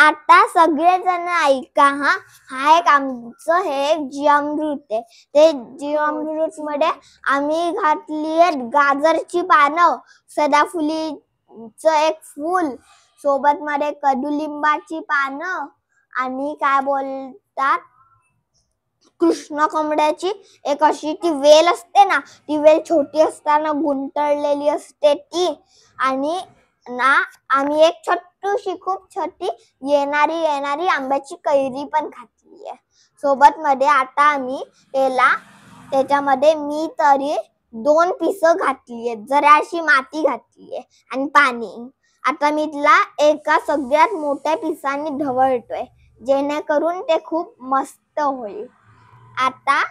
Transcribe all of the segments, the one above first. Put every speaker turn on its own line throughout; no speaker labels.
आता सगळेजण ऐका हा एक आमचं हे जीवामृत आहे। ते जीवामृत मध्ये आम्ही घातली आहेत गाजरची पानं, सदाफुलीचं एक फूल, सोबत मध्ये कडुलिंबाची पानं आणि काय बोलतात कृष्ण कमळाची एक अशी ती वेल असते ना, ती वेल छोटी असताना गुंतळलेली असते ती, आणि ना आम्ही एक छोटीशी खूप छोटी येणारी आंब्याची कैरी पण घातली आहे सोबत मध्ये। आता आम्ही त्याच्यामध्ये मी तरी 2 पिसं घातली आहेत, जराशी माती घातली आहे आणि पाणी। आता मी तिला एका सगळ्यात मोठ्या पिसाने ढवळतोय जेणेकरून ते खूप मस्त होईल। आता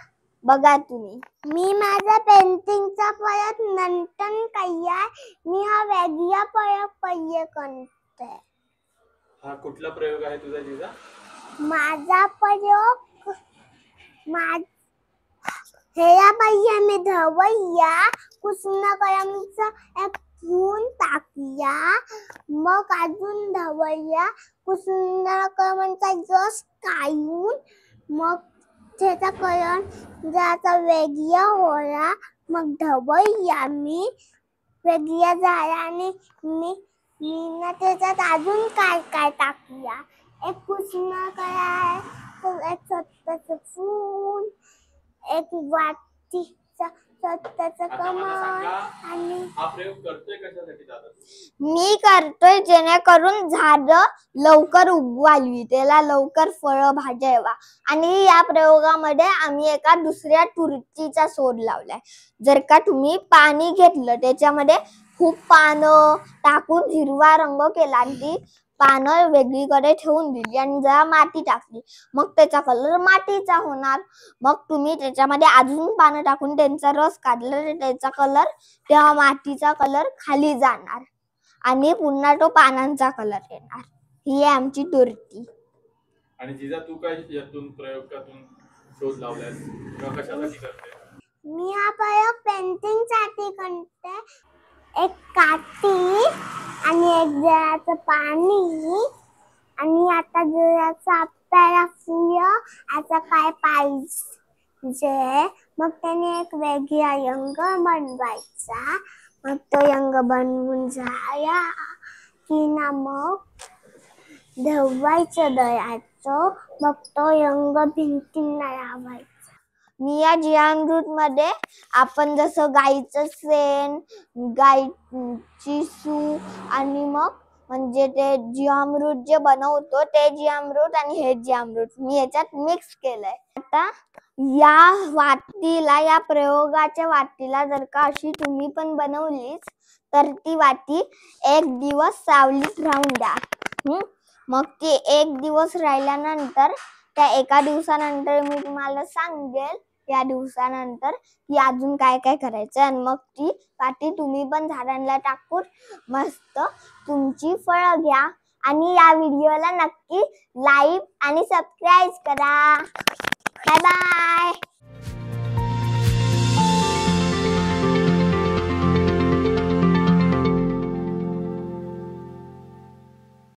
बघा तुम्ही, मी माझा पेंटिंगचा प्रयोग नंतर काय, मी हा वेगळा प्रयोग करते।
हा कुठला प्रयोग आहे तुझा जिजा?
माझा प्रयोग ह्या पाहिजे मी धवया कृष्ण कलमचा एक फूल टाकूया, मग अजून धवया कृष्ण कलमचा रस काढून, मग त्याचा कलर जरा वेगळा होला, मग धवया मी वेगळ्या झाल्याने मी ना त्याच्यात अजून काय टाकूया, एक कृष्ण कलर, एक छोटंसं फूल, एक वाटीचा छोटासा कमळ। आणि
हा प्रयोग करतोय कशासाठी दादा?
मी करतोय जेणेकरून झाड लवकर उगवावी, त्याला लवकर फळं भाज्या यावा। आणि या प्रयोगामध्ये आम्ही एका दुसऱ्या तुरटीचा शोध लावलाय। जर का तुम्ही पाणी घेतलं, त्याच्यामध्ये खूप पानं टाकून हिरवा रंग केला आणि ती पानं वेगळीकडे ठेवून दिली आणि जरा माती टाकली, मग त्याचा कलर मातीचा होणार। मग तुम्ही त्याच्यामध्ये अजून पानं टाकून त्यांचा रस काढला तर त्याचा कलर, त्या मातीचा कलर खाली जाणार आणि पुन्हा तो पानांचा कलर येणार। ही आहे आमची तुरटी।
आणि जिजा तू काय यातून प्रयोगातून शोध लावलायस किंवा कशासाठी करते?
मी हा प्रयोग पेंटिंगसाठी करते। एक काठी आणि एक जराचं पाणी, आणि आता जराचं आपल्याला फुल आता काय पाहिजे, मग त्याने एक वेगळा रंग बनवायचा। मग तो रंग बनवून झाला की ना मग धवायचं दळाचं, मग तो रंग भिंतींना लावायचा। मी या जीवामृत मध्ये आपण जसं गाईचं शेण, गाईची सू आणि मग म्हणजे ते जीवामृत जे बनवतो ते जीवामृत आणि हे जीवामृत मी याच्यात मिक्स केलंय। आता या वाटीला, या प्रयोगाच्या वाटीला जर का अशी तुम्ही पण बनवलीच तर ती वाटी 1 दिवस सावलीत राहून द्या। मग ती 1 दिवस राहिल्यानंतर, त्या एका दिवसानंतर मी तुम्हाला सांगेल या दिवसानंतर की अजून काय काय करायचं, आणि मग ती वाटी तुम्ही पण झाडांना टाकून मस्त तुमची फळं घ्या। आणि या व्हिडिओला नक्की लाईक आणि सबस्क्राईब करा। Bye bye.